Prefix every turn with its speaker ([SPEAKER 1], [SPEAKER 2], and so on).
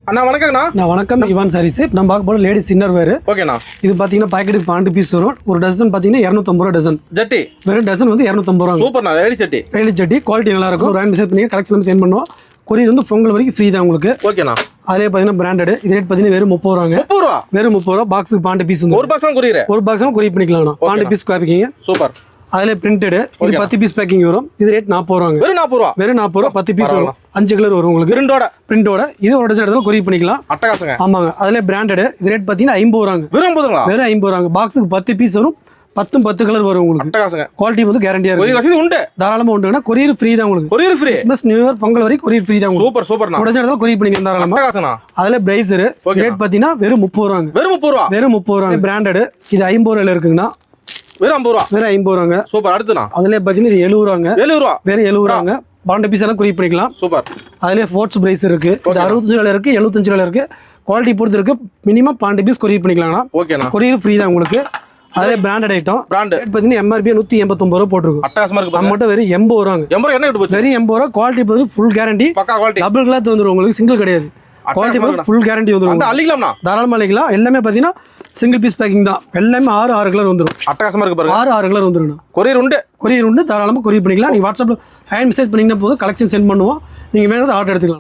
[SPEAKER 1] அண்ணா வணக்கங்கண்ணா.
[SPEAKER 2] நான் வணக்கம், இவான் சாரீஸ். நம்ம பார்க்க போகிற லேடிஸ் இன்னர் வேறு.
[SPEAKER 1] ஓகேண்ணா.
[SPEAKER 2] இது பார்த்தீங்கன்னா பாக்கெட்டுக்கு 12 பீஸ் வரும். ஒரு டசன் பார்த்தீங்கன்னா 250 ரூபா டசன்.
[SPEAKER 1] ஜட்டி
[SPEAKER 2] வெறும் டசன் வந்து 250 ரூபா.
[SPEAKER 1] சூப்பர்ண்ணா. லேடி சட்டி.
[SPEAKER 2] லேடி சட்டி குவாலிட்டி நல்லா இருக்கும். ஒரு மெசேஜ் பண்ணி கலெக்ஷன் சென்ட் பண்ணுவோம். கொரியர் வந்து பொங்கல் வரைக்கும் ஃப்ரீ தான் உங்களுக்கு.
[SPEAKER 1] ஓகேண்ணா.
[SPEAKER 2] அதிலே பார்த்தீங்கன்னா பிராண்டட். இது ரேட் பார்த்தீங்கன்னா வெறும் 30 ரூபாங்க.
[SPEAKER 1] 30 ரூபா.
[SPEAKER 2] வெறும் 30 ரூபா. பாக்ஸுக்கு 12 பீஸ் வந்து
[SPEAKER 1] ஒரு பாக்ஸ் தான் கொரியர்.
[SPEAKER 2] ஒரு பாக்ஸ் கொரியர் பண்ணிக்கலாம். 12 பீஸ் பேக்கிங்.
[SPEAKER 1] சூப்பர்.
[SPEAKER 2] அதிலே பிரிண்டட். இது 10 பீஸ் பேக்கிங் வரும். இது ரேட் 40 ரூபாங்க.
[SPEAKER 1] வெறும் 40 ரூபா.
[SPEAKER 2] வெறும் 40 ரூபா. 10 பீஸ் வரும். 5 கலர் வரும் உங்களுக்கு. பிரிண்டோட இது ஒரு டசன் எடுத்தாலும் கொரியர் பண்ணிக்கலாம்.
[SPEAKER 1] அட்டகாசங்க.
[SPEAKER 2] ஆமாங்க. அதிலே பிராண்டட். இது ரேட் பார்த்தீங்கன்னா 50 ரூபாங்க.
[SPEAKER 1] வெறும் 50 ரூபா.
[SPEAKER 2] வெறும் 50 ரூபாங்க. பாக்ஸுக்கு 10 பீஸ் வரும். 10 கலர் வரும் உங்களுக்கு.
[SPEAKER 1] அட்டகாசங்க.
[SPEAKER 2] குவாலிட்டி வந்து கேரண்டியா இருக்கு.
[SPEAKER 1] கொரியர் வசதி உண்டு.
[SPEAKER 2] தாராளமா உண்டுனா கொரியர் ஃப்ரீ தான் உங்களுக்கு.
[SPEAKER 1] Courier free.
[SPEAKER 2] Christmas new year Pongal வரைக்கும் கொரியர் ஃப்ரீ தான் உங்களுக்கு.
[SPEAKER 1] சூப்பர் சூப்பர்ண்ணா.
[SPEAKER 2] உடனே எடுத்தாலும் கொரியர் பண்ணிக்கலாம் தாராளமா.
[SPEAKER 1] அட்டகாசனா.
[SPEAKER 2] அதுல பிரைசர் ரேட் பாத்தீங்கன்னா வெறும் 30 ரூபாங்க.
[SPEAKER 1] வெறும் 30 ரூபா.
[SPEAKER 2] வெறும் 30 ரூபாங்க. பிராண்டட். இது 50 ரூபாயில இருக்குங்கண்ணா.
[SPEAKER 1] வெறும் 50 ரூபா.
[SPEAKER 2] வெறும் 50 ரூபாங்க.
[SPEAKER 1] சூப்பர். அடுத்துண்ணா.
[SPEAKER 2] அதுல பாத்தீங்கன்னா இது 70 ரூபாங்க.
[SPEAKER 1] 70 ரூபா.
[SPEAKER 2] வேற 70 ரூபாங்க. 12 பீஸ் எல்லாம் கொரியர் பண்ணிக்கலாம்.
[SPEAKER 1] சூப்பர்.
[SPEAKER 2] அதுல ஃபோர்ட்ஸ் பிரைஸ் இருக்கு. இது 65 ரூபாயில இருக்கு, 75 ரூபாயில இருக்கு. குவாலிட்டி பொறுத்து இருக்கு. மினிமம் 12 பீஸ் கொரியர் பண்ணிக்கலாம்.
[SPEAKER 1] ஓகேண்ணா.
[SPEAKER 2] கொரியர் ஃப்ரீ தான் உங்களுக்கு. அதே பிராண்டட் ஐட்டம்.
[SPEAKER 1] பிராண்ட்
[SPEAKER 2] பார்த்தீங்கன்னா எம்ஆர்பி 189 ரூபா போட்டுருக்கும்.
[SPEAKER 1] அட்டகாசமா இருக்கு.
[SPEAKER 2] நம்ம மட்டும் வெறும் 80 ரூபாங்க.
[SPEAKER 1] 80 ரூபா. என்ன போச்சு?
[SPEAKER 2] வெறும் 80 ரூபா. குவாலிட்டி பார்த்தீங்கன்னா ஃபுல் கேரண்டி.
[SPEAKER 1] பக்கா குவாலிட்டி.
[SPEAKER 2] டபுள் கிளாத் வந்துரும் உங்களுக்கு. சிங்கிள் கிடையாது. குவாலிட்டி பார்த்தா ஃபுல் கேரண்டி வந்துரும்.
[SPEAKER 1] அந்த அள்ளிக்கலாம்ண்ணா.
[SPEAKER 2] தாராளமா அள்ளிக்கலாம். எல்லாமே பார்த்தீங்கன்னா சிங்கிள் பீஸ் பேக்கிங் தான். எல்லாமே 6 கலர் வந்துரும்.
[SPEAKER 1] அட்டகாசமா இருக்கு பாருங்க.
[SPEAKER 2] 6 கலர் வந்துரும்.
[SPEAKER 1] கொரியர் உண்டு.
[SPEAKER 2] கொரியர் உண்டு. தாராளமா கொரியர் பண்ணிக்கலாம். நீங்க வாட்ஸ்அப்ல ஹேண்ட் மெசேஜ் பண்ணீங்கன்னா போதும், கலெக்ஷன் சென்ட் பண்ணுவோம். நீங்க வேணா ஆர்டர் எடுத்துக்கலாம்.